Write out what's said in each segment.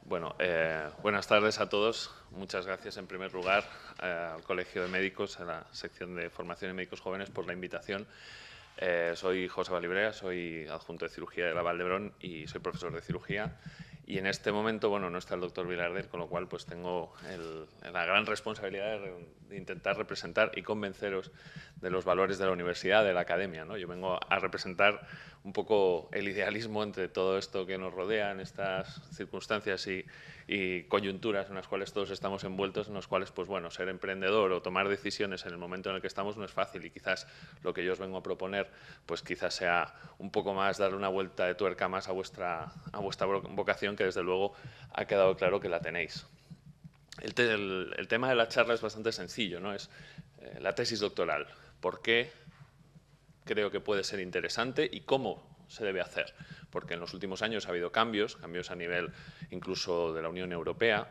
Bueno, buenas tardes a todos. Muchas gracias en primer lugar al Colegio de Médicos, a la sección de formación de médicos jóvenes por la invitación. Soy José Valibrea, soy adjunto de cirugía de la Vall d'Hebron y soy profesor de cirugía. Y en este momento, bueno, no está el doctor Vilardell, con lo cual pues tengo la gran responsabilidad de intentar representar y convenceros de los valores de la universidad, de la academia, ¿no? Yo vengo a representar un poco el idealismo entre todo esto que nos rodea en estas circunstancias y coyunturas en las cuales todos estamos envueltos, en las cuales, pues bueno, ser emprendedor o tomar decisiones en el momento en el que estamos no es fácil, y quizás lo que yo os vengo a proponer, pues quizás sea un poco más darle una vuelta de tuerca más a vuestra vocación, que desde luego ha quedado claro que la tenéis. El tema de la charla es bastante sencillo, ¿no? Es la tesis doctoral. ¿Por qué creo que puede ser interesante y cómo se debe hacer? Porque en los últimos años ha habido cambios a nivel incluso de la Unión Europea,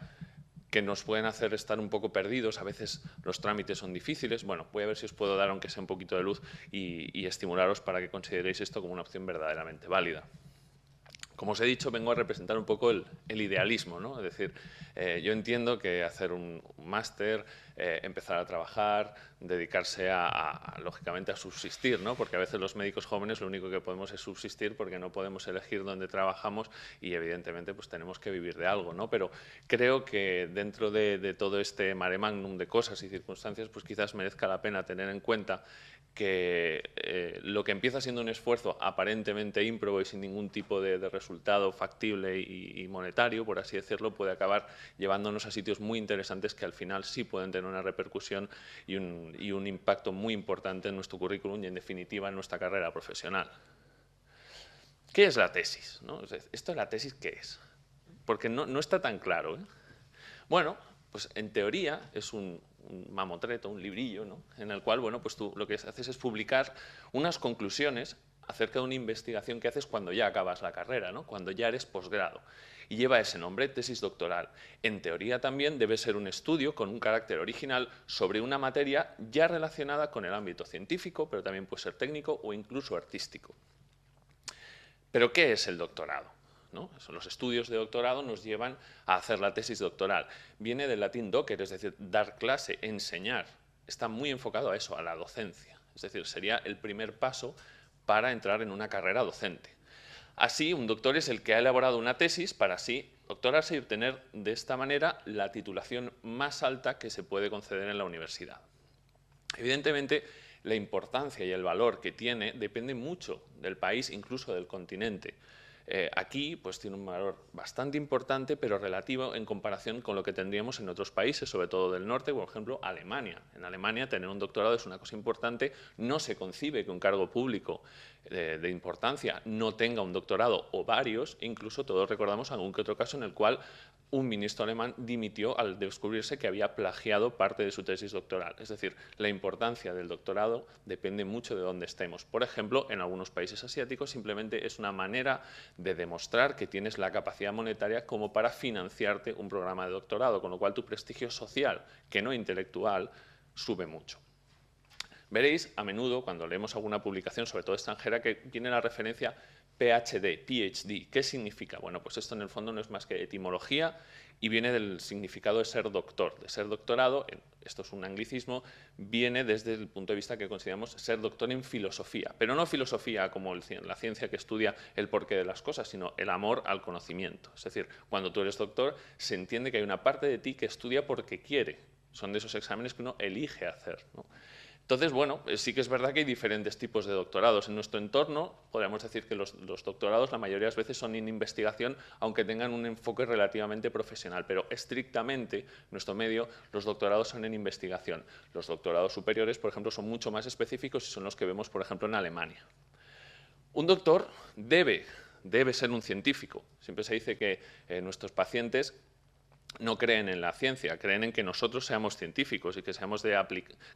que nos pueden hacer estar un poco perdidos. A veces los trámites son difíciles. Bueno, voy a ver si os puedo dar, aunque sea un poquito de luz, y estimularos para que consideréis esto como una opción verdaderamente válida. Como os he dicho, vengo a representar un poco el idealismo, ¿no? Es decir, yo entiendo que hacer un máster, empezar a trabajar, dedicarse lógicamente, a subsistir, ¿no? Porque a veces los médicos jóvenes lo único que podemos es subsistir, porque no podemos elegir dónde trabajamos y, evidentemente, pues tenemos que vivir de algo, ¿no? Pero creo que dentro de todo este mare magnum de cosas y circunstancias, pues quizás merezca la pena tener en cuenta que lo que empieza siendo un esfuerzo aparentemente ímprobo y sin ningún tipo de resultado factible y monetario, por así decirlo, puede acabar llevándonos a sitios muy interesantes que al final sí pueden tener una repercusión y un impacto muy importante en nuestro currículum y, en definitiva, en nuestra carrera profesional. ¿Qué es la tesis, ¿no? ¿Esto de la tesis qué es? Porque no está tan claro, ¿eh? Bueno, pues en teoría es un mamotreto, un librillo, ¿no? En el cual, bueno, pues tú lo que haces es publicar unas conclusiones acerca de una investigación que haces cuando ya acabas la carrera, ¿no? Cuando ya eres posgrado. Y lleva ese nombre, tesis doctoral. En teoría también debe ser un estudio con un carácter original sobre una materia ya relacionada con el ámbito científico, pero también puede ser técnico o incluso artístico. ¿Pero qué es el doctorado? ¿No? Los estudios de doctorado nos llevan a hacer la tesis doctoral. Viene del latín docere, es decir, dar clase, enseñar. Está muy enfocado a eso, a la docencia. Es decir, sería el primer paso para entrar en una carrera docente. Así, un doctor es el que ha elaborado una tesis para así doctorarse y obtener de esta manera la titulación más alta que se puede conceder en la universidad. Evidentemente, la importancia y el valor que tiene depende mucho del país, incluso del continente. Aquí pues tiene un valor bastante importante, pero relativo en comparación con lo que tendríamos en otros países, sobre todo del norte, por ejemplo, Alemania. En Alemania tener un doctorado es una cosa importante. No se concibe que un cargo público de importancia no tenga un doctorado o varios. Incluso todos recordamos algún que otro caso en el cual un ministro alemán dimitió al descubrirse que había plagiado parte de su tesis doctoral. Es decir, la importancia del doctorado depende mucho de dónde estemos. Por ejemplo, en algunos países asiáticos simplemente es una manera de demostrar que tienes la capacidad monetaria como para financiarte un programa de doctorado, con lo cual tu prestigio social, que no intelectual, sube mucho. Veréis a menudo, cuando leemos alguna publicación, sobre todo extranjera, que tiene la referencia PhD, PhD. ¿Qué significa? Bueno, pues esto en el fondo no es más que etimología y viene del significado de ser doctor, de ser doctorado. Esto es un anglicismo, viene desde el punto de vista que consideramos ser doctor en filosofía, pero no filosofía como la ciencia que estudia el porqué de las cosas, sino el amor al conocimiento. Es decir, cuando tú eres doctor, se entiende que hay una parte de ti que estudia porque quiere. Son de esos exámenes que uno elige hacer, ¿no? Entonces, bueno, sí que es verdad que hay diferentes tipos de doctorados. En nuestro entorno, podríamos decir que los doctorados la mayoría de las veces son en investigación, aunque tengan un enfoque relativamente profesional, pero estrictamente, en nuestro medio, los doctorados son en investigación. Los doctorados superiores, por ejemplo, son mucho más específicos y son los que vemos, por ejemplo, en Alemania. Un doctor debe ser un científico. Siempre se dice que nuestros pacientes no creen en la ciencia, creen en que nosotros seamos científicos y que seamos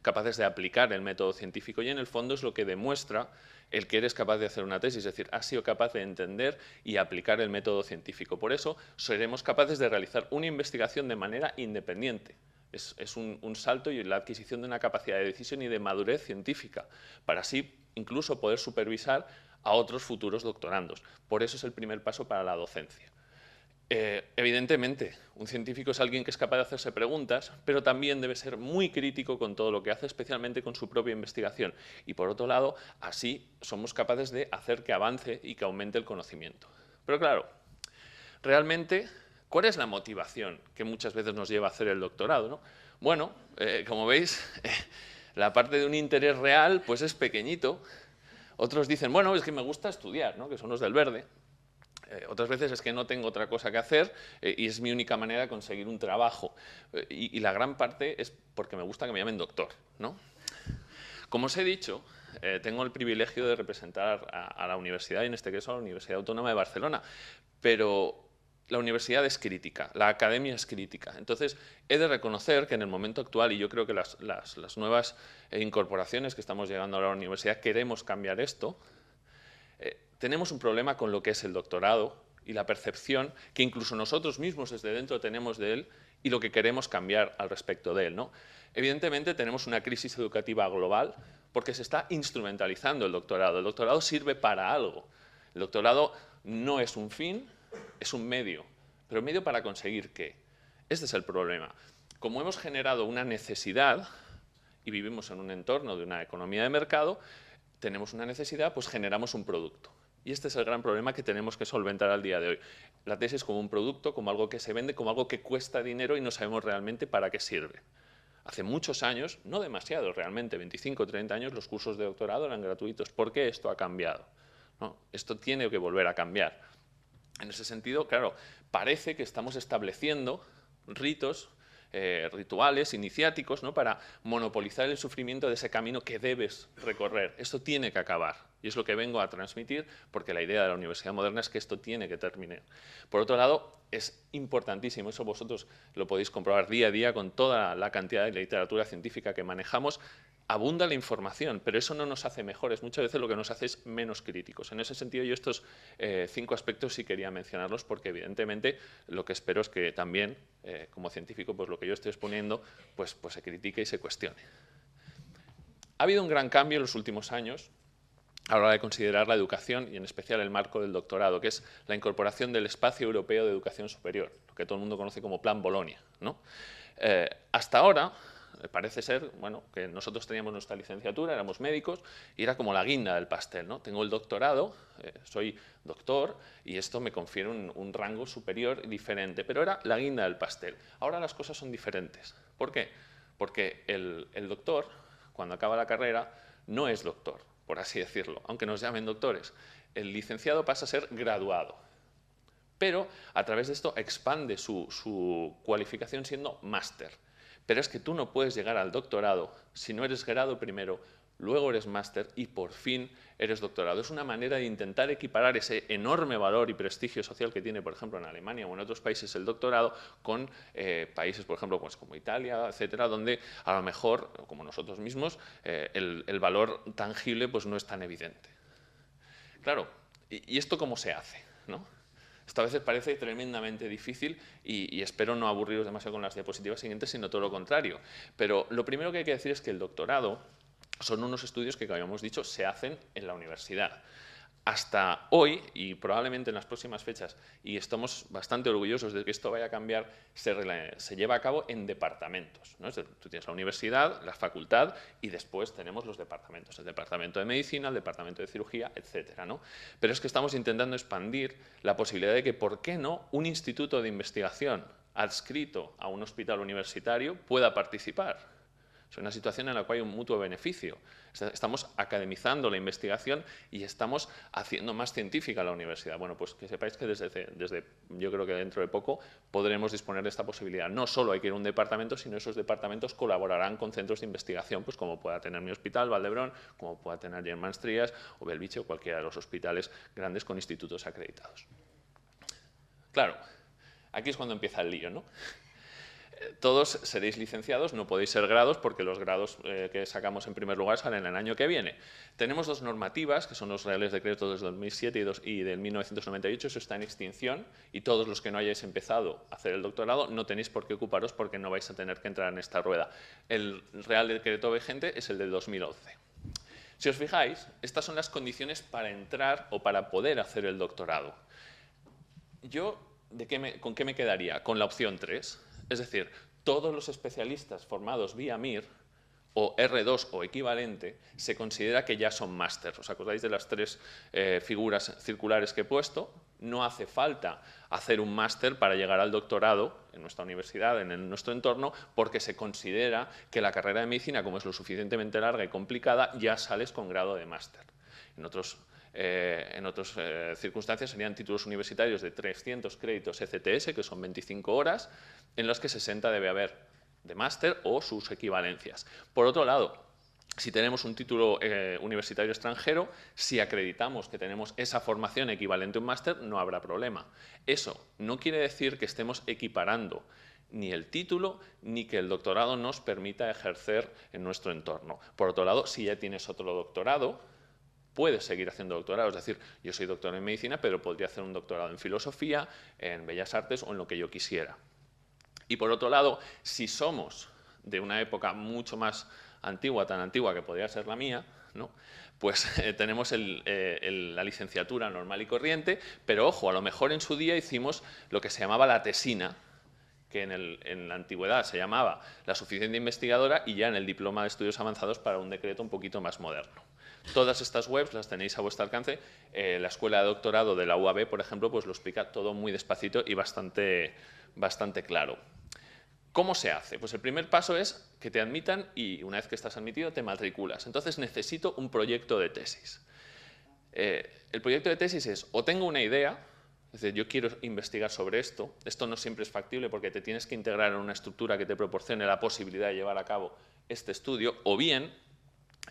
capaces de aplicar el método científico, y en el fondo es lo que demuestra el que eres capaz de hacer una tesis, es decir, has sido capaz de entender y aplicar el método científico. Por eso seremos capaces de realizar una investigación de manera independiente. Es un salto y la adquisición de una capacidad de decisión y de madurez científica, para así incluso poder supervisar a otros futuros doctorandos. Por eso es el primer paso para la docencia. Evidentemente, un científico es alguien que es capaz de hacerse preguntas, pero también debe ser muy crítico con todo lo que hace, especialmente con su propia investigación. Y por otro lado, así somos capaces de hacer que avance y que aumente el conocimiento. Pero claro, realmente, ¿cuál es la motivación que muchas veces nos lleva a hacer el doctorado, ¿no? Bueno, como veis, la parte de un interés real pues es pequeñito. Otros dicen, bueno, es que me gusta estudiar, ¿no? Que son los del verde. Otras veces es que no tengo otra cosa que hacer y es mi única manera de conseguir un trabajo. Y la gran parte es porque me gusta que me llamen doctor, ¿no? Como os he dicho, tengo el privilegio de representar a la universidad, y en este caso a la Universidad Autónoma de Barcelona, pero la universidad es crítica, la academia es crítica. Entonces, he de reconocer que en el momento actual, y yo creo que las nuevas incorporaciones que estamos llegando ahora a la universidad, queremos cambiar esto. Tenemos un problema con lo que es el doctorado y la percepción que incluso nosotros mismos desde dentro tenemos de él y lo que queremos cambiar al respecto de él, ¿no? Evidentemente tenemos una crisis educativa global porque se está instrumentalizando el doctorado. El doctorado sirve para algo. El doctorado no es un fin, es un medio. ¿Pero un medio para conseguir qué? Este es el problema. Como hemos generado una necesidad y vivimos en un entorno de una economía de mercado, tenemos una necesidad, pues generamos un producto. Y este es el gran problema que tenemos que solventar al día de hoy. La tesis como un producto, como algo que se vende, como algo que cuesta dinero y no sabemos realmente para qué sirve. Hace muchos años, no demasiado realmente, 25 o 30 años, los cursos de doctorado eran gratuitos. ¿Por qué esto ha cambiado? ¿No? Esto tiene que volver a cambiar. En ese sentido, claro, parece que estamos estableciendo ritos, rituales iniciáticos, ¿no?, para monopolizar el sufrimiento de ese camino que debes recorrer. Esto tiene que acabar y es lo que vengo a transmitir porque la idea de la Universidad Moderna es que esto tiene que terminar. Por otro lado, es importantísimo, eso vosotros lo podéis comprobar día a día con toda la cantidad de literatura científica que manejamos. Abunda la información, pero eso no nos hace mejores, muchas veces lo que nos hace es menos críticos. En ese sentido, yo estos 5 aspectos sí quería mencionarlos porque evidentemente lo que espero es que también, como científico, pues lo que yo estoy exponiendo, pues se critique y se cuestione. Ha habido un gran cambio en los últimos años a la hora de considerar la educación y en especial el marco del doctorado, que es la incorporación del Espacio Europeo de Educación Superior, lo que todo el mundo conoce como Plan Bolonia, ¿no? Hasta ahora, parece ser, bueno, que nosotros teníamos nuestra licenciatura, éramos médicos y era como la guinda del pastel, ¿no? Tengo el doctorado, soy doctor y esto me confiere un rango superior y diferente, pero era la guinda del pastel. Ahora las cosas son diferentes. ¿Por qué? Porque el doctor, cuando acaba la carrera, no es doctor, por así decirlo, aunque nos llamen doctores. El licenciado pasa a ser graduado, pero a través de esto expande su cualificación siendo máster. Pero es que tú no puedes llegar al doctorado si no eres grado primero, luego eres máster y por fin eres doctorado. Es una manera de intentar equiparar ese enorme valor y prestigio social que tiene, por ejemplo, en Alemania o en otros países el doctorado con países, por ejemplo, pues como Italia, etcétera, donde a lo mejor, como nosotros mismos, el valor tangible pues no es tan evidente. Claro, ¿y esto cómo se hace, ¿no? Esto a veces parece tremendamente difícil y espero no aburriros demasiado con las diapositivas siguientes, sino todo lo contrario. Pero lo primero que hay que decir es que el doctorado son unos estudios que, como habíamos dicho, se hacen en la universidad. Hasta hoy, y probablemente en las próximas fechas, y estamos bastante orgullosos de que esto vaya a cambiar, se lleva a cabo en departamentos, ¿no? Es decir, tú tienes la universidad, la facultad, y después tenemos los departamentos, el departamento de medicina, el departamento de cirugía, etcétera, ¿no? Pero es que estamos intentando expandir la posibilidad de que, ¿por qué no?, un instituto de investigación adscrito a un hospital universitario pueda participar. Es una situación en la cual hay un mutuo beneficio. Estamos academizando la investigación y estamos haciendo más científica la universidad. Bueno, pues que sepáis que desde yo creo que dentro de poco podremos disponer de esta posibilidad. No solo hay que ir a un departamento, sino esos departamentos colaborarán con centros de investigación, pues como pueda tener mi hospital, Valdebrón, como pueda tener Germans Trias o Belviche o cualquiera de los hospitales grandes con institutos acreditados. Claro, aquí es cuando empieza el lío, ¿no? Todos seréis licenciados, no podéis ser grados porque los grados que sacamos en primer lugar salen el año que viene. Tenemos 2 normativas, que son los Reales Decretos del 2007 y del 1998, eso está en extinción y todos los que no hayáis empezado a hacer el doctorado no tenéis por qué ocuparos porque no vais a tener que entrar en esta rueda. El Real Decreto vigente es el del 2011. Si os fijáis, estas son las condiciones para entrar o para poder hacer el doctorado. Yo ¿con qué me quedaría? Con la opción 3. Es decir, todos los especialistas formados vía MIR o R2 o equivalente, se considera que ya son máster. ¿Os acordáis de las tres figuras circulares que he puesto? No hace falta hacer un máster para llegar al doctorado en nuestra universidad, en nuestro entorno, porque se considera que la carrera de medicina, como es lo suficientemente larga y complicada, ya sales con grado de máster. En otras circunstancias serían títulos universitarios de 300 créditos ECTS, que son 25 horas, en los que 60 debe haber de máster o sus equivalencias. Por otro lado, si tenemos un título universitario extranjero, si acreditamos que tenemos esa formación equivalente a un máster, no habrá problema. Eso no quiere decir que estemos equiparando ni el título ni que el doctorado nos permita ejercer en nuestro entorno. Por otro lado, si ya tienes otro doctorado, puedes seguir haciendo doctorado. Es decir, yo soy doctor en medicina, pero podría hacer un doctorado en filosofía, en bellas artes o en lo que yo quisiera. Y por otro lado, si somos de una época mucho más antigua, tan antigua que podría ser la mía, ¿no? Pues tenemos la licenciatura normal y corriente, pero ojo, a lo mejor en su día hicimos lo que se llamaba la tesina, que en la antigüedad se llamaba la suficiente investigadora, y ya en el diploma de estudios avanzados para un decreto un poquito más moderno. Todas estas webs las tenéis a vuestro alcance. La escuela de doctorado de la UAB, por ejemplo, pues lo explica todo muy despacito y bastante claro. ¿Cómo se hace? Pues el primer paso es que te admitan y una vez que estás admitido te matriculas. Entonces necesito un proyecto de tesis. El proyecto de tesis es, o tengo una idea, es decir, yo quiero investigar sobre esto no siempre es factible porque te tienes que integrar en una estructura que te proporcione la posibilidad de llevar a cabo este estudio, o bien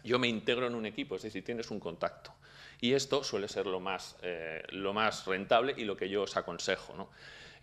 yo me integro en un equipo, es decir, tienes un contacto. Y esto suele ser lo más rentable y lo que yo os aconsejo, ¿no?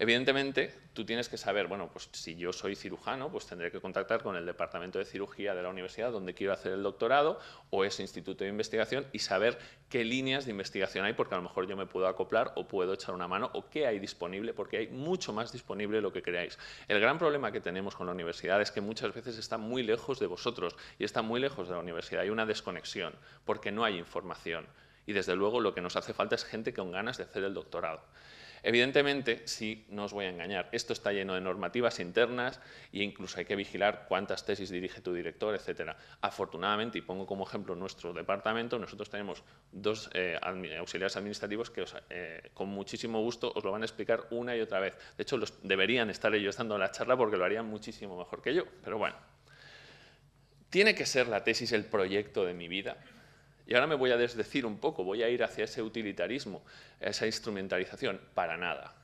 Evidentemente, tú tienes que saber, bueno, pues si yo soy cirujano, pues tendré que contactar con el departamento de cirugía de la universidad donde quiero hacer el doctorado o ese instituto de investigación y saber qué líneas de investigación hay, porque a lo mejor yo me puedo acoplar o puedo echar una mano, o qué hay disponible, porque hay mucho más disponible de lo que creáis. El gran problema que tenemos con la universidad es que muchas veces está muy lejos de vosotros y está muy lejos de la universidad. Hay una desconexión porque no hay información y desde luego lo que nos hace falta es gente con ganas de hacer el doctorado. Evidentemente, sí, no os voy a engañar, esto está lleno de normativas internas e incluso hay que vigilar cuántas tesis dirige tu director, etc. Afortunadamente, y pongo como ejemplo nuestro departamento, nosotros tenemos dos auxiliares administrativos que con muchísimo gusto os lo van a explicar una y otra vez. De hecho, deberían estar ellos dando la charla porque lo harían muchísimo mejor que yo, pero bueno. ¿Tiene que ser la tesis el proyecto de mi vida? Y ahora me voy a desdecir un poco, voy a ir hacia ese utilitarismo, esa instrumentalización. Para nada,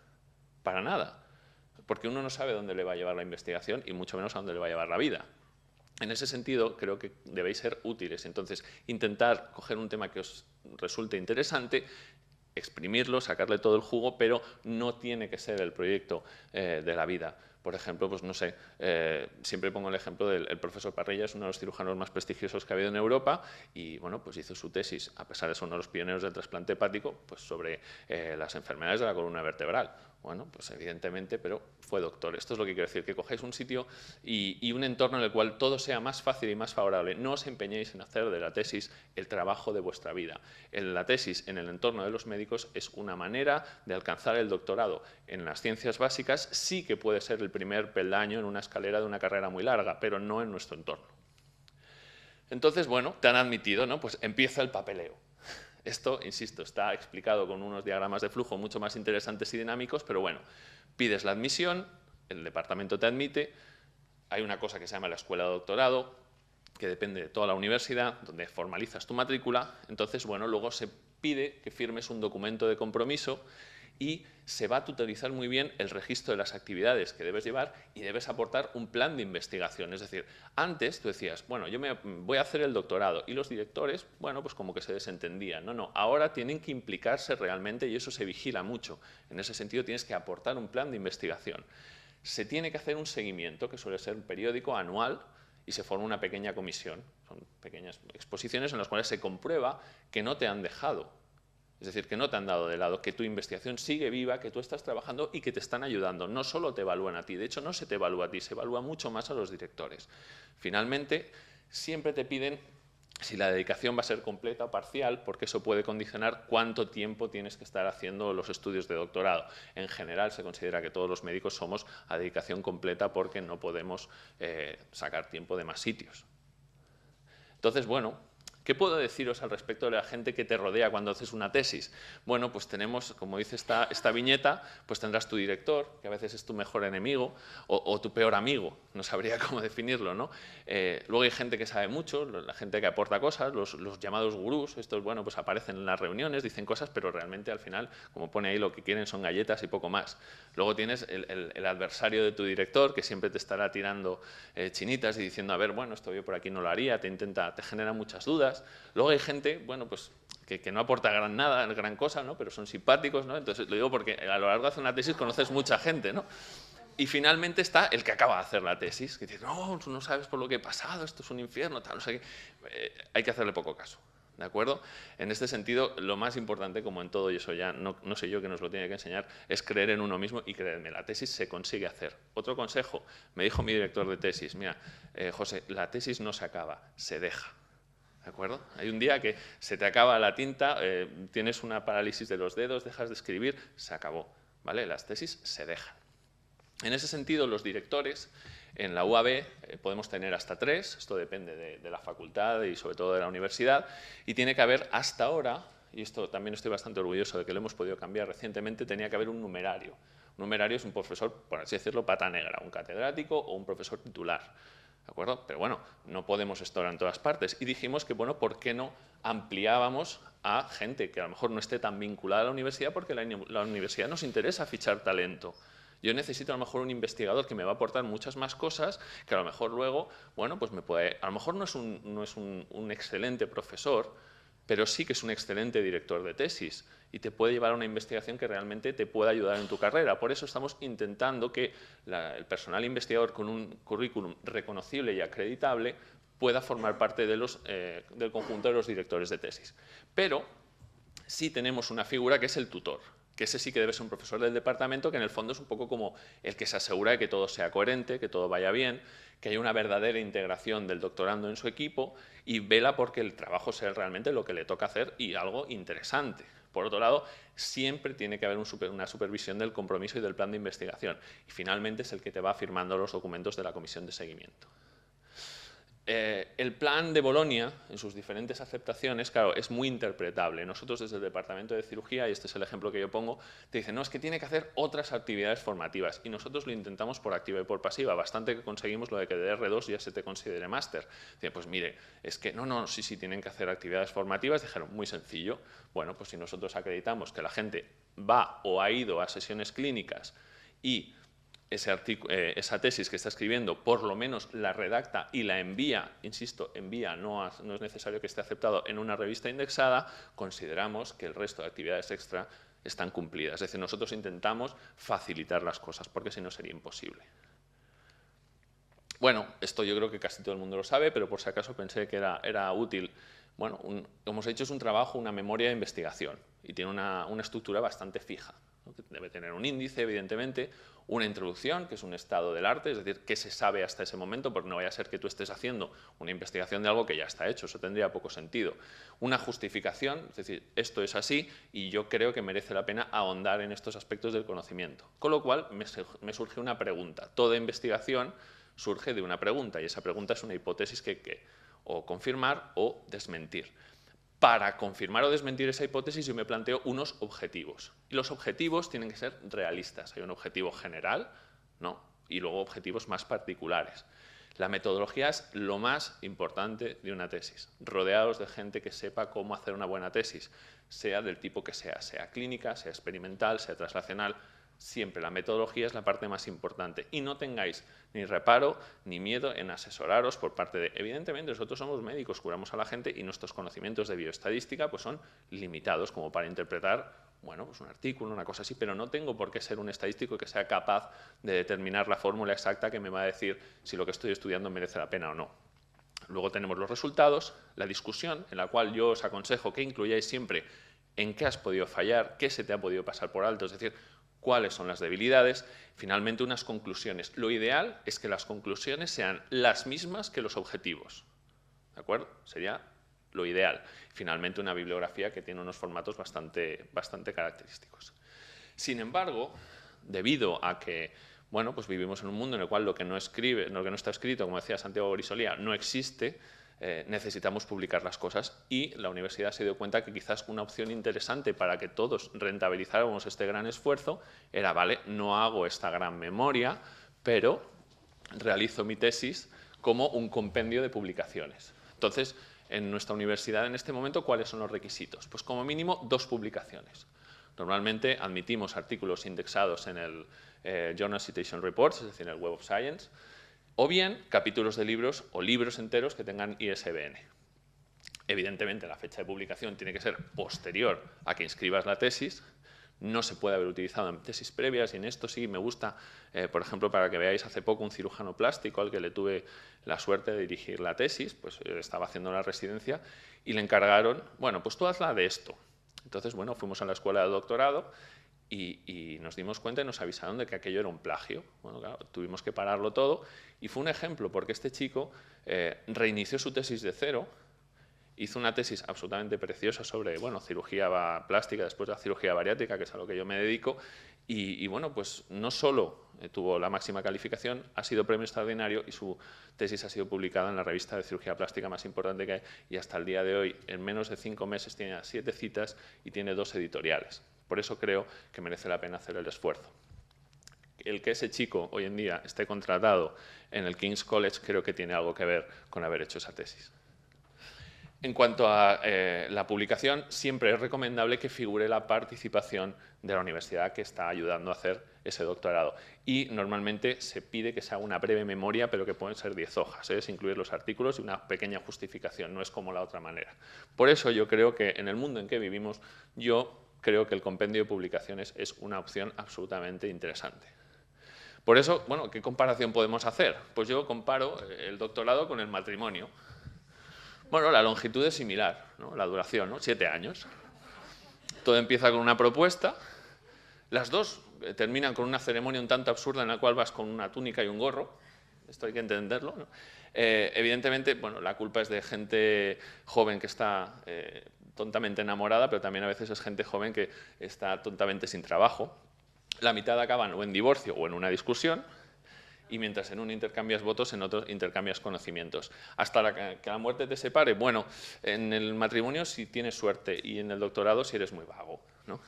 para nada. Porque uno no sabe dónde le va a llevar la investigación y mucho menos a dónde le va a llevar la vida. En ese sentido, creo que debéis ser útiles. Entonces, intentar coger un tema que os resulte interesante, exprimirlo, sacarle todo el jugo, pero no tiene que ser el proyecto de la vida. Por ejemplo, pues no sé, siempre pongo el ejemplo del profesor Parrilla, es uno de los cirujanos más prestigiosos que ha habido en Europa y bueno, pues hizo su tesis, a pesar de ser uno de los pioneros del trasplante hepático, pues sobre las enfermedades de la columna vertebral. Bueno, pues evidentemente, pero fue doctor. Esto es lo que quiero decir, que cojáis un sitio y un entorno en el cual todo sea más fácil y más favorable. No os empeñéis en hacer de la tesis el trabajo de vuestra vida. La tesis en el entorno de los médicos es una manera de alcanzar el doctorado. En las ciencias básicas sí que puede ser el primer peldaño en una escalera de una carrera muy larga, pero no en nuestro entorno. Entonces, bueno, te han admitido, ¿no? Pues empieza el papeleo. Esto, insisto, está explicado con unos diagramas de flujo mucho más interesantes y dinámicos, pero bueno, pides la admisión, el departamento te admite, hay una cosa que se llama la escuela de doctorado, que depende de toda la universidad, donde formalizas tu matrícula, entonces, bueno, luego se pide que firmes un documento de compromiso y se va a tutorizar muy bien el registro de las actividades que debes llevar y debes aportar un plan de investigación. Es decir, antes tú decías, bueno, yo me voy a hacer el doctorado y los directores, bueno, pues como que se desentendían. No, ahora tienen que implicarse realmente y eso se vigila mucho. En ese sentido tienes que aportar un plan de investigación. Se tiene que hacer un seguimiento, que suele ser un periódico anual, y se forma una pequeña comisión. Son pequeñas exposiciones en las cuales se comprueba que no te han dejado. Es decir, que no te han dado de lado, que tu investigación sigue viva, que tú estás trabajando y que te están ayudando. No solo te evalúan a ti, de hecho no se te evalúa a ti, se evalúa mucho más a los directores. Finalmente, siempre te piden si la dedicación va a ser completa o parcial, porque eso puede condicionar cuánto tiempo tienes que estar haciendo los estudios de doctorado. En general se considera que todos los médicos somos a dedicación completa porque no podemos sacar tiempo de más sitios. Entonces, bueno, ¿qué puedo deciros al respecto de la gente que te rodea cuando haces una tesis? Bueno, pues tenemos, como dice esta viñeta, pues tendrás tu director, que a veces es tu mejor enemigo, o tu peor amigo, no sabría cómo definirlo, ¿no? Luego hay gente que sabe mucho, la gente que aporta cosas, los llamados gurús, estos, bueno, pues aparecen en las reuniones, dicen cosas, pero realmente al final, como pone ahí, lo que quieren son galletas y poco más. Luego tienes el adversario de tu director, que siempre te estará tirando chinitas y diciendo, a ver, bueno, esto yo por aquí no lo haría, te genera muchas dudas. Luego hay gente, bueno, pues que no aporta gran cosa, ¿no? Pero son simpáticos, ¿no? Entonces lo digo porque a lo largo de hacer una tesis conoces mucha gente, ¿no? Y finalmente está el que acaba de hacer la tesis, que dice, no, tú no sabes por lo que he pasado, esto es un infierno, tal, no sé qué. Hay que hacerle poco caso, ¿de acuerdo? En este sentido, lo más importante, como en todo, y eso ya no sé yo que nos lo tiene que enseñar, es creer en uno mismo y creerme, la tesis se consigue hacer. Otro consejo, me dijo mi director de tesis, mira, José, la tesis no se acaba, se deja. ¿De acuerdo? Hay un día que se te acaba la tinta, tienes una parálisis de los dedos, dejas de escribir, se acabó. ¿Vale? Las tesis se dejan. En ese sentido, los directores en la UAB podemos tener hasta 3, esto depende de la facultad y sobre todo de la universidad, y tiene que haber hasta ahora, y esto también estoy bastante orgulloso de que lo hemos podido cambiar recientemente, tenía que haber un numerario. Un numerario es un profesor, por así decirlo, pata negra, un catedrático o un profesor titular. ¿De acuerdo? Pero bueno, no podemos estar en todas partes. Y dijimos que, bueno, ¿por qué no ampliábamos a gente que a lo mejor no esté tan vinculada a la universidad? Porque la universidad nos interesa fichar talento. Yo necesito a lo mejor un investigador que me va a aportar muchas más cosas, que a lo mejor luego, bueno, pues a lo mejor no es un excelente profesor, pero sí que es un excelente director de tesis y te puede llevar a una investigación que realmente te pueda ayudar en tu carrera. Por eso estamos intentando que el personal investigador con un currículum reconocible y acreditable pueda formar parte del conjunto de los directores de tesis. Pero sí tenemos una figura que es el tutor, que ese sí que debe ser un profesor del departamento, que en el fondo es un poco como el que se asegura de que todo sea coherente, que todo vaya bien, que haya una verdadera integración del doctorando en su equipo y vela porque el trabajo sea realmente lo que le toca hacer y algo interesante. Por otro lado, siempre tiene que haber una supervisión del compromiso y del plan de investigación y finalmente es el que te va firmando los documentos de la comisión de seguimiento. El plan de Bolonia, en sus diferentes aceptaciones, claro, es muy interpretable. Nosotros desde el Departamento de Cirugía, y este es el ejemplo que yo pongo, te dicen, no, es que tiene que hacer otras actividades formativas. Y nosotros lo intentamos por activa y por pasiva. Bastante que conseguimos lo de que de R2 ya se te considere máster. Dicen, pues mire, es que no, sí, tienen que hacer actividades formativas. Dijeron, muy sencillo. Bueno, pues si nosotros acreditamos que la gente va o ha ido a sesiones clínicas y esa tesis que está escribiendo, por lo menos la redacta y la envía, insisto, envía, no es necesario que esté aceptado en una revista indexada, consideramos que el resto de actividades extra están cumplidas. Es decir, nosotros intentamos facilitar las cosas, porque si no sería imposible. Bueno, esto yo creo que casi todo el mundo lo sabe, pero por si acaso pensé que era útil. Bueno, como os he dicho, es un trabajo, una memoria de investigación, y tiene una estructura bastante fija. Debe tener un índice, evidentemente, una introducción, que es un estado del arte, es decir, qué se sabe hasta ese momento, porque no vaya a ser que tú estés haciendo una investigación de algo que ya está hecho, eso tendría poco sentido. Una justificación, es decir, esto es así y yo creo que merece la pena ahondar en estos aspectos del conocimiento. Con lo cual me surge una pregunta. Toda investigación surge de una pregunta y esa pregunta es una hipótesis que hay que o confirmar o desmentir. Para confirmar o desmentir esa hipótesis yo me planteo unos objetivos. Y los objetivos tienen que ser realistas. Hay un objetivo general, ¿no? Y luego objetivos más particulares. La metodología es lo más importante de una tesis. Rodeados de gente que sepa cómo hacer una buena tesis, sea del tipo que sea clínica, sea experimental, sea translacional. Siempre la metodología es la parte más importante y no tengáis ni reparo ni miedo en asesoraros por parte de... Evidentemente nosotros somos médicos, curamos a la gente y nuestros conocimientos de bioestadística pues son limitados como para interpretar, bueno, pues un artículo, una cosa así, pero no tengo por qué ser un estadístico que sea capaz de determinar la fórmula exacta que me va a decir si lo que estoy estudiando merece la pena o no. Luego tenemos los resultados, la discusión, en la cual yo os aconsejo que incluyáis siempre en qué has podido fallar, qué se te ha podido pasar por alto, es decir, cuáles son las debilidades, finalmente unas conclusiones. Lo ideal es que las conclusiones sean las mismas que los objetivos, ¿de acuerdo? Sería lo ideal. Finalmente, una bibliografía que tiene unos formatos bastante característicos. Sin embargo, debido a que bueno, pues vivimos en un mundo en el cual lo que no está escrito, como decía Santiago Grisolía, no existe, necesitamos publicar las cosas, y la universidad se dio cuenta que quizás una opción interesante para que todos rentabilizáramos este gran esfuerzo era, vale, no hago esta gran memoria, pero realizo mi tesis como un compendio de publicaciones. Entonces, en nuestra universidad en este momento, ¿cuáles son los requisitos? Pues como mínimo 2 publicaciones. Normalmente admitimos artículos indexados en el Journal Citation Reports, es decir, en el Web of Science, o bien capítulos de libros o libros enteros que tengan ISBN. Evidentemente, la fecha de publicación tiene que ser posterior a que inscribas la tesis. No se puede haber utilizado en tesis previas, y en esto sí me gusta, por ejemplo, para que veáis, hace poco un cirujano plástico al que le tuve la suerte de dirigir la tesis, pues estaba haciendo la residencia y le encargaron, bueno, pues tú hazla de esto. Entonces, bueno, fuimos a la escuela de doctorado y nos dimos cuenta y nos avisaron de que aquello era un plagio. Bueno, claro, tuvimos que pararlo todo, y fue un ejemplo porque este chico reinició su tesis de cero, hizo una tesis absolutamente preciosa sobre, bueno, cirugía plástica después de la cirugía bariátrica, que es a lo que yo me dedico, y bueno, pues no solo tuvo la máxima calificación, ha sido premio extraordinario, y su tesis ha sido publicada en la revista de cirugía plástica más importante que hay, y hasta el día de hoy, en menos de 5 meses, tiene 7 citas y tiene 2 editoriales. Por eso creo que merece la pena hacer el esfuerzo. El que ese chico hoy en día esté contratado en el King's College creo que tiene algo que ver con haber hecho esa tesis. En cuanto a la publicación, siempre es recomendable que figure la participación de la universidad que está ayudando a hacer ese doctorado. Y normalmente se pide que se haga una breve memoria, pero que pueden ser 10 hojas, es incluir los artículos y una pequeña justificación, no es como la otra manera. Por eso yo creo que en el mundo en que vivimos, yo creo que el compendio de publicaciones es una opción absolutamente interesante. Por eso, bueno, ¿qué comparación podemos hacer? Pues yo comparo el doctorado con el matrimonio. Bueno, la longitud es similar, ¿no? La duración, ¿no? 7 años. Todo empieza con una propuesta. Las dos terminan con una ceremonia un tanto absurda en la cual vas con una túnica y un gorro. Esto hay que entenderlo, ¿no? Evidentemente, bueno, la culpa es de gente joven que está tontamente enamorada, pero también a veces es gente joven que está tontamente sin trabajo. La mitad acaban o en divorcio o en una discusión, y mientras en uno intercambias votos, en otro intercambias conocimientos. Hasta que la muerte te separe. Bueno, en el matrimonio si tienes suerte, y en el doctorado si eres muy vago, ¿no?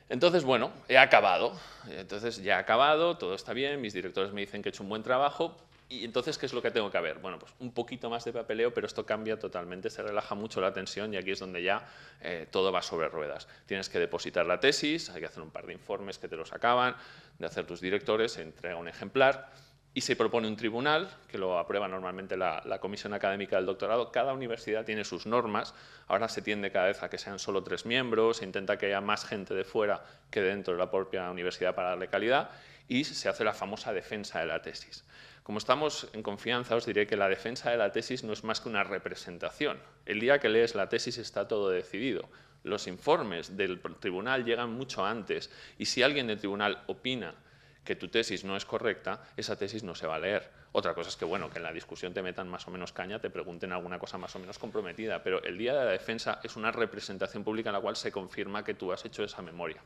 Entonces, bueno, he acabado. Entonces ya he acabado, todo está bien, mis directores me dicen que he hecho un buen trabajo. Y entonces, ¿qué es lo que tengo que hacer? Bueno, pues un poquito más de papeleo, pero esto cambia totalmente, se relaja mucho la tensión, y aquí es donde ya todo va sobre ruedas. Tienes que depositar la tesis, hay que hacer un par de informes que te los acaban de hacer tus directores, se entrega un ejemplar y se propone un tribunal, que lo aprueba normalmente la comisión académica del doctorado. Cada universidad tiene sus normas, ahora se tiende cada vez a que sean solo 3 miembros, se intenta que haya más gente de fuera que dentro de la propia universidad para darle calidad, y se hace la famosa defensa de la tesis. Como estamos en confianza, os diré que la defensa de la tesis no es más que una representación. El día que lees la tesis está todo decidido. Los informes del tribunal llegan mucho antes, y si alguien del tribunal opina que tu tesis no es correcta, esa tesis no se va a leer. Otra cosa es que, bueno, que en la discusión te metan más o menos caña, te pregunten alguna cosa más o menos comprometida, pero el día de la defensa es una representación pública en la cual se confirma que tú has hecho esa memoria.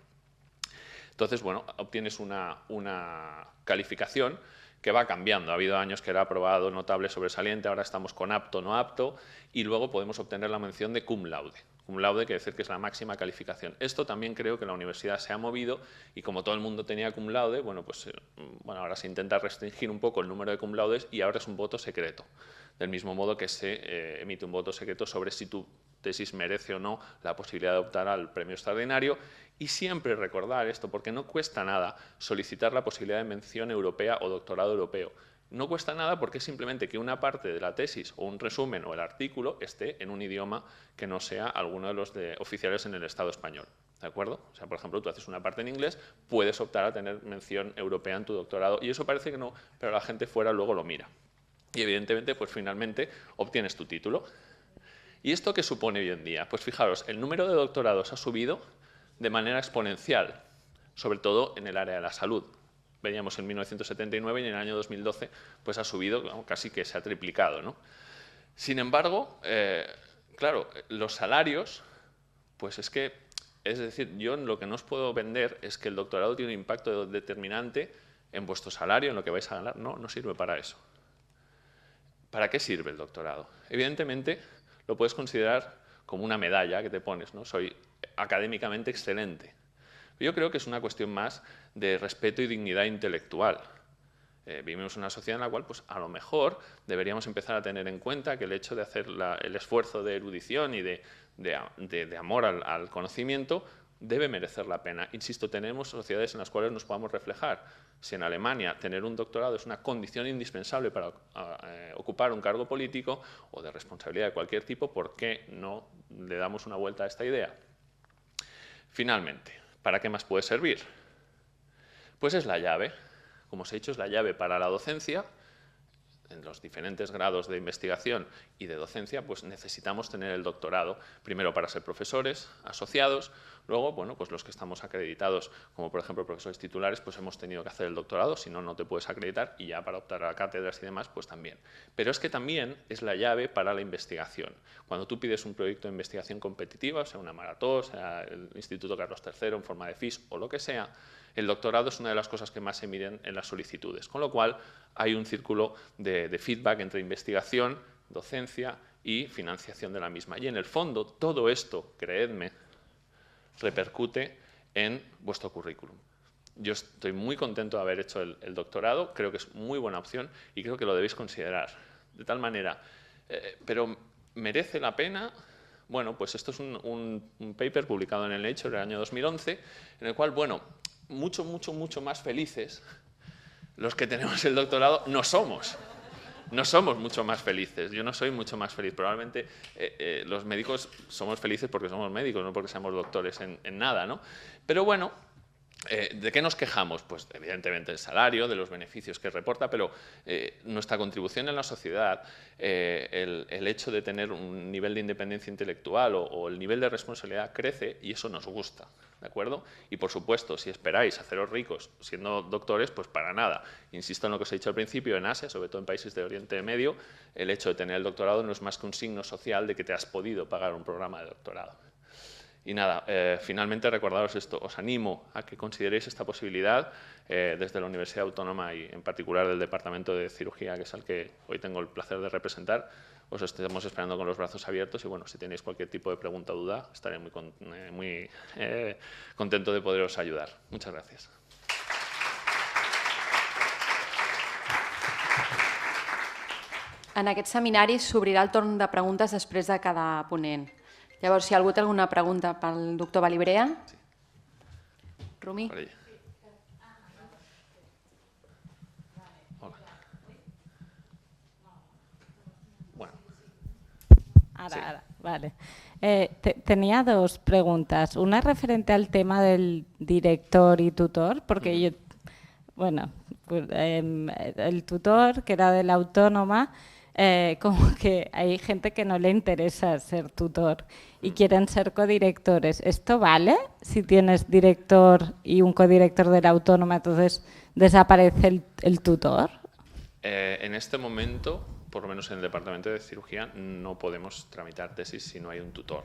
Entonces, bueno, obtienes una calificación que va cambiando. Ha habido años que era aprobado, notable, sobresaliente, ahora estamos con apto, no apto, y luego podemos obtener la mención de cum laude. Cum laude quiere decir que es la máxima calificación. Esto también creo que la universidad se ha movido, y como todo el mundo tenía cum laude, bueno, pues ahora se intenta restringir un poco el número de cum laudes, y ahora es un voto secreto. Del mismo modo que se emite un voto secreto sobre si tu tesis merece o no la posibilidad de optar al premio extraordinario. Y siempre recordar esto, porque no cuesta nada solicitar la posibilidad de mención europea o doctorado europeo. No cuesta nada porque es simplemente que una parte de la tesis o un resumen o el artículo esté en un idioma que no sea alguno de los oficiales en el Estado español. ¿De acuerdo? O sea, por ejemplo, tú haces una parte en inglés, puedes optar a tener mención europea en tu doctorado, y eso parece que no, pero la gente fuera luego lo mira. Y evidentemente, pues finalmente obtienes tu título. ¿Y esto qué supone hoy en día? Pues fijaros, el número de doctorados ha subido de manera exponencial, sobre todo en el área de la salud. Veníamos en 1979 y en el año 2012 pues ha subido, casi que se ha triplicado, ¿no? Sin embargo, claro, los salarios, pues es decir, yo lo que no os puedo vender es que el doctorado tiene un impacto determinante en vuestro salario, en lo que vais a ganar. No, no sirve para eso. ¿Para qué sirve el doctorado? Evidentemente, lo puedes considerar como una medalla que te pones, ¿no? Soy académicamente excelente. Yo creo que es una cuestión más de respeto y dignidad intelectual. Vivimos en una sociedad en la cual, pues, a lo mejor deberíamos empezar a tener en cuenta que el hecho de hacer el esfuerzo de erudición y de amor al conocimiento debe merecer la pena. Insisto, tenemos sociedades en las cuales nos podamos reflejar. Si en Alemania tener un doctorado es una condición indispensable para ocupar un cargo político o de responsabilidad de cualquier tipo, ¿por qué no le damos una vuelta a esta idea? Finalmente, ¿para qué más puede servir? Pues es la llave. Como os he dicho, es la llave para la docencia. En los diferentes grados de investigación y de docencia, pues necesitamos tener el doctorado, primero para ser profesores asociados, luego, bueno, pues los que estamos acreditados, como por ejemplo profesores titulares, pues hemos tenido que hacer el doctorado, si no, no te puedes acreditar, y ya para optar a cátedras y demás, pues también. Pero es que también es la llave para la investigación. Cuando tú pides un proyecto de investigación competitiva, sea una maratón, sea el Instituto Carlos III en forma de FIS o lo que sea, el doctorado es una de las cosas que más se miden en las solicitudes, con lo cual hay un círculo de feedback entre investigación, docencia y financiación de la misma. Y en el fondo, todo esto, creedme, repercute en vuestro currículum. Yo estoy muy contento de haber hecho el doctorado, creo que es muy buena opción y creo que lo debéis considerar. De tal manera, pero ¿merece la pena? Bueno, pues esto es un paper publicado en el Nature del año 2011, en el cual, bueno, mucho más felices los que tenemos el doctorado no somos. No somos mucho más felices. Yo no soy mucho más feliz. Probablemente los médicos somos felices porque somos médicos, no porque seamos doctores en nada, ¿no? Pero bueno, ¿de qué nos quejamos? Pues evidentemente del salario, de los beneficios que reporta, pero nuestra contribución en la sociedad, el hecho de tener un nivel de independencia intelectual o el nivel de responsabilidad crece y eso nos gusta, ¿de acuerdo? Y por supuesto, si esperáis haceros ricos siendo doctores, pues para nada. Insisto en lo que os he dicho al principio, en Asia, sobre todo en países de Oriente Medio, el hecho de tener el doctorado no es más que un signo social de que te has podido pagar un programa de doctorado. Y nada, finalmente recordaros esto, os animo a que consideréis esta posibilidad desde la Universidad Autónoma y en particular del Departamento de Cirugía, que es al que hoy tengo el placer de representar. Os estamos esperando con los brazos abiertos y bueno, si tenéis cualquier tipo de pregunta o duda, estaré muy contento de poderos ayudar. Muchas gracias. En aquest seminari s'obrirà el torn de preguntes després de cada ponent. Llavors, si algú té alguna pregunta pel doctor Vallibrea. Sí. Rumi? Hola. Bueno. Ahora, vale. Tenía dos preguntas. Una referente al tema del director y tutor, porque yo, bueno, el tutor, que era de la Autónoma, como que hay gente que no le interesa ser tutor y quieren ser codirectores. ¿Esto vale? Si tienes director y un codirector de la Autónoma, entonces desaparece el tutor. En este momento, por lo menos en el Departamento de Cirugía, no podemos tramitar tesis si no hay un tutor.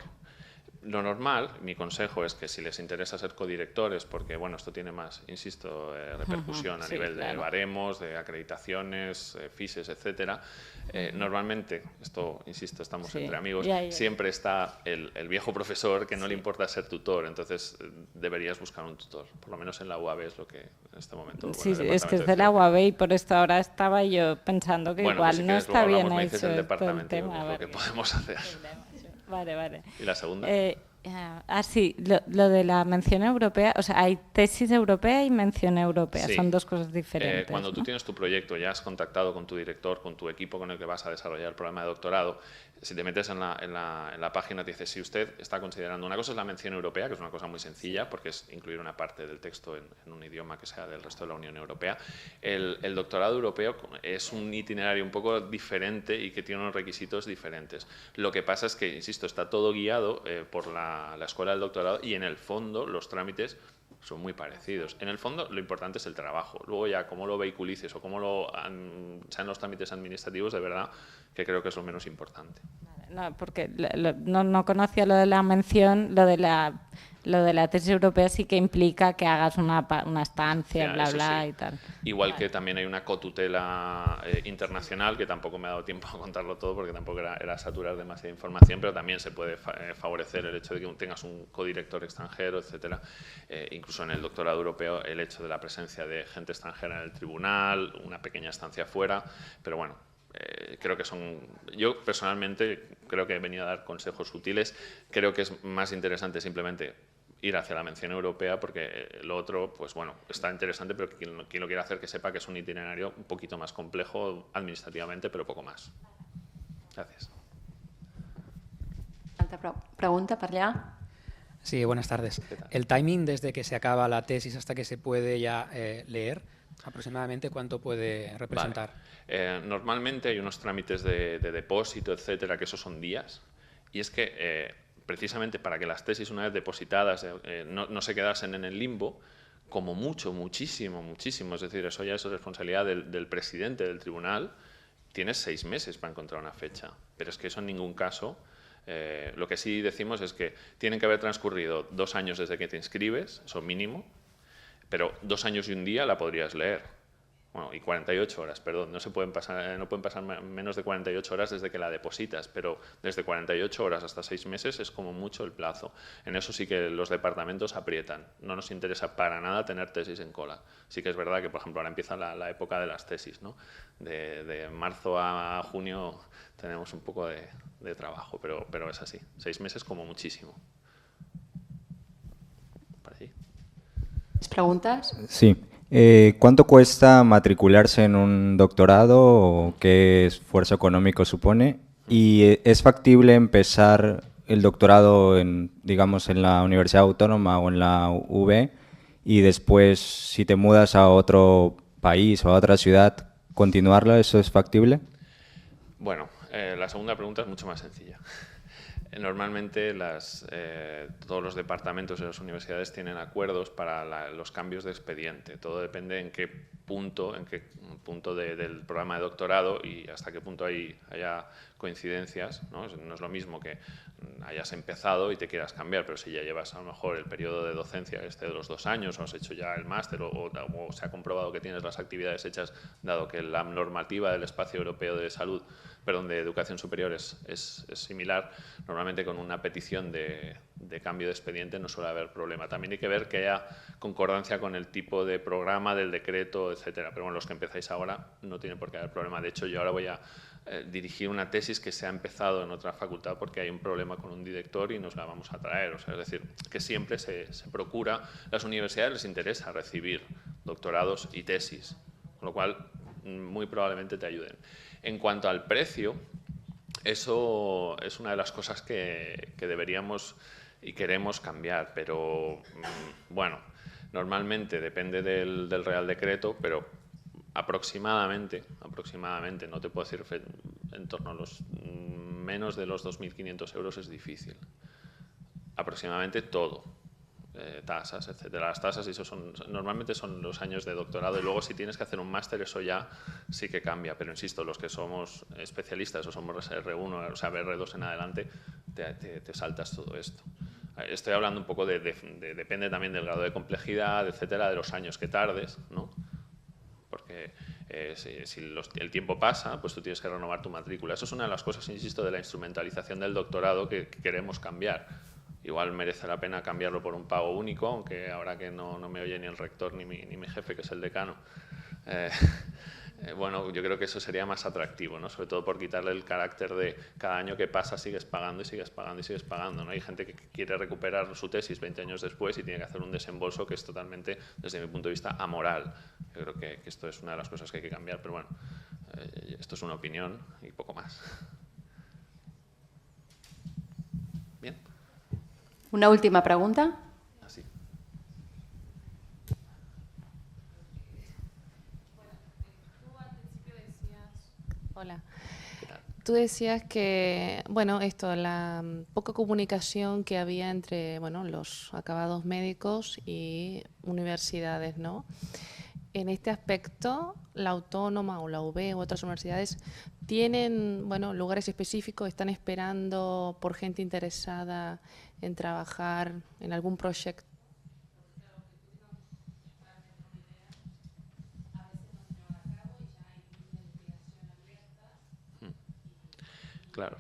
Lo normal, mi consejo es que si les interesa ser codirectores, porque bueno, esto tiene más, insisto, repercusión a nivel de baremos, de acreditaciones, FISES, etcétera. Normalmente, esto, insisto, estamos entre amigos, siempre está el viejo profesor que no le importa ser tutor, entonces deberías buscar un tutor, por lo menos en la UAB es lo que en este momento... Sí, es que es de la UAB y por esto ahora estaba yo pensando que igual pues si no está bien hecho el tema, lo que podemos hacer. Vale. ¿Y la segunda? Sí, lo de la mención europea, o sea, hay tesis europea y mención europea, son dos cosas diferentes. Cuando tú tienes tu proyecto, ya has contactado con tu director, con tu equipo con el que vas a desarrollar el programa de doctorado, si te metes en la página te dice si usted está considerando, una cosa es la mención europea, que es una cosa muy sencilla, porque es incluir una parte del texto en un idioma que sea del resto de la Unión Europea. El doctorado europeo es un itinerario un poco diferente y que tiene unos requisitos diferentes. Lo que pasa es que, insisto, está todo guiado por la Escuela del Doctorado y en el fondo los trámites son muy parecidos. En el fondo lo importante es el trabajo. Luego ya cómo lo vehiculices o cómo sean los trámites administrativos, de verdad que creo que es lo menos importante. Vale. No, porque no conocía lo de la mención, lo de la tesis europea sí que implica que hagas una estancia, bla, bla, sí. y tal. Igual que también hay una cotutela internacional, que tampoco me ha dado tiempo a contarlo todo porque tampoco era saturar demasiada información, pero también se puede favorecer el hecho de que tengas un codirector extranjero, etcétera. Incluso en el doctorado europeo, el hecho de la presencia de gente extranjera en el tribunal, una pequeña estancia fuera, pero bueno, creo que yo personalmente creo que he venido a dar consejos útiles. Creo que es más interesante simplemente ir hacia la mención europea, porque lo otro, pues bueno, está interesante, pero quien lo quiera hacer que sepa que es un itinerario un poquito más complejo administrativamente, pero poco más. Gracias. Pregunta per allá. Sí, buenas tardes. El timing desde que se acaba la tesis hasta que se puede ya leer, aproximadamente ¿cuánto puede representar? Vale. Normalmente hay unos trámites de depósito, etcétera, que esos son días, y es que precisamente para que las tesis, una vez depositadas, no se quedasen en el limbo, como muchísimo, es decir, eso ya es responsabilidad del presidente del tribunal, tienes 6 meses para encontrar una fecha, pero es que eso en ningún caso. Lo que sí decimos es que tienen que haber transcurrido 2 años desde que te inscribes, eso mínimo, pero 2 años y un día la podrías leer. Bueno, y 48 horas, perdón, no pueden pasar menos de 48 horas desde que la depositas, pero desde 48 horas hasta 6 meses es como mucho el plazo. En eso sí que los departamentos aprietan. No nos interesa para nada tener tesis en cola. Sí que es verdad que, por ejemplo, ahora empieza la época de las tesis, ¿no? De marzo a junio tenemos un poco de trabajo, pero es así. 6 meses como muchísimo. ¿Para allí? ¿Preguntas? Sí. ¿Cuánto cuesta matricularse en un doctorado o qué esfuerzo económico supone? ¿Y es factible empezar el doctorado digamos, en la Universidad Autónoma o en la UB y después, si te mudas a otro país o a otra ciudad, continuarlo? ¿Eso es factible? Bueno, la segunda pregunta es mucho más sencilla. Normalmente todos los departamentos de las universidades tienen acuerdos para los cambios de expediente. Todo depende en qué punto del programa de doctorado y hasta qué punto haya coincidencias, ¿no? No es lo mismo que hayas empezado y te quieras cambiar, pero si ya llevas a lo mejor el periodo de docencia de los 2 años o has hecho ya el máster o se ha comprobado que tienes las actividades hechas, dado que la normativa del Espacio Europeo de Salud, de Educación Superior es similar, normalmente con una petición de cambio de expediente no suele haber problema. También hay que ver que haya concordancia con el tipo de programa, del decreto, etcétera. Pero bueno, los que empezáis ahora no tiene por qué haber problema. De hecho, yo ahora voy a dirigir una tesis que se ha empezado en otra facultad porque hay un problema con un director y nos la vamos a traer. O sea, es decir, que siempre se procura. Las universidades les interesa recibir doctorados y tesis, con lo cual muy probablemente te ayuden. En cuanto al precio, eso es una de las cosas que deberíamos y queremos cambiar, pero bueno, normalmente depende del Real Decreto, pero aproximadamente, no te puedo decir en torno a los menos de los 2.500 euros es difícil. Aproximadamente todo. Tasas, etcétera. Las tasas normalmente son los años de doctorado y luego si tienes que hacer un máster eso ya sí que cambia, pero insisto, los que somos especialistas o somos R1, o sea, R2 en adelante, te saltas todo esto. Estoy hablando un poco depende también del grado de complejidad, etcétera, de los años que tardes, ¿no? Porque si el tiempo pasa, pues tú tienes que renovar tu matrícula. Eso es una de las cosas, insisto, de la instrumentalización del doctorado que queremos cambiar. Igual merece la pena cambiarlo por un pago único, aunque ahora que no me oye ni el rector ni mi jefe, que es el decano. Bueno, yo creo que eso sería más atractivo, ¿no? Sobre todo por quitarle el carácter de cada año que pasa sigues pagando y sigues pagando y sigues pagando, ¿no? Hay gente que quiere recuperar su tesis 20 años después y tiene que hacer un desembolso que es totalmente, desde mi punto de vista, amoral. Yo creo que esto es una de las cosas que hay que cambiar, pero bueno, esto es una opinión y poco más. Bien. Una última pregunta. Así. Hola. Tú decías que, bueno, la poca comunicación que había entre, bueno, los acabados médicos y universidades, ¿no? En este aspecto, la Autónoma o la UB u otras universidades ¿Tienen, bueno, lugares específicos? ¿Están esperando por gente interesada en trabajar en algún proyecto? Claro.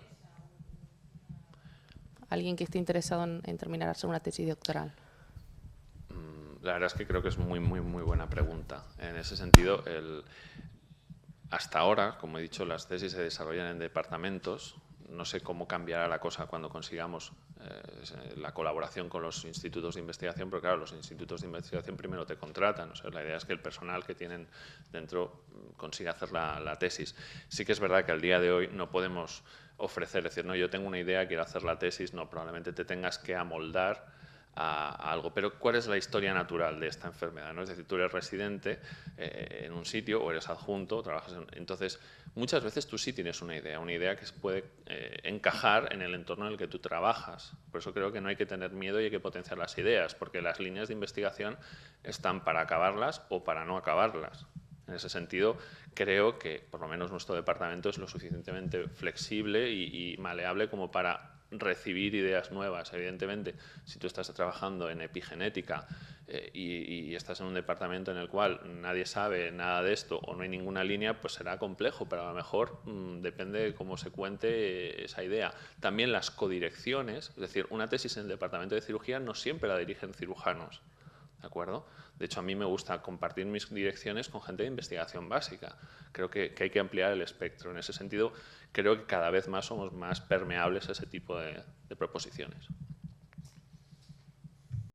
Alguien que esté interesado en terminar hacer una tesis doctoral. La verdad es que creo que es muy buena pregunta. En ese sentido, hasta ahora, como he dicho, las tesis se desarrollan en departamentos. No sé cómo cambiará la cosa cuando consigamos la colaboración con los institutos de investigación, pero claro, los institutos de investigación primero te contratan. O sea, la idea es que el personal que tienen dentro consiga hacer la tesis. Sí que es verdad que al día de hoy no podemos ofrecer, decir, no, yo tengo una idea, quiero hacer la tesis, no, probablemente te tengas que amoldar a algo. Pero ¿cuál es la historia natural de esta enfermedad, ¿no? Es decir, tú eres residente en un sitio o eres adjunto, entonces muchas veces tú sí tienes una idea que puede encajar en el entorno en el que tú trabajas. Por eso creo que no hay que tener miedo y hay que potenciar las ideas, porque las líneas de investigación están para acabarlas o para no acabarlas. En ese sentido, creo que por lo menos nuestro departamento es lo suficientemente flexible y maleable como para recibir ideas nuevas. Evidentemente, si tú estás trabajando en epigenética y estás en un departamento en el cual nadie sabe nada de esto o no hay ninguna línea, pues será complejo, pero a lo mejor depende de cómo se cuente esa idea. También las codirecciones, es decir, una tesis en el departamento de cirugía no siempre la dirigen cirujanos, ¿de acuerdo? De hecho, a mí me gusta compartir mis direcciones con gente de investigación básica. Creo que hay que ampliar el espectro. En ese sentido, creo que cada vez más somos más permeables a ese tipo de proposiciones.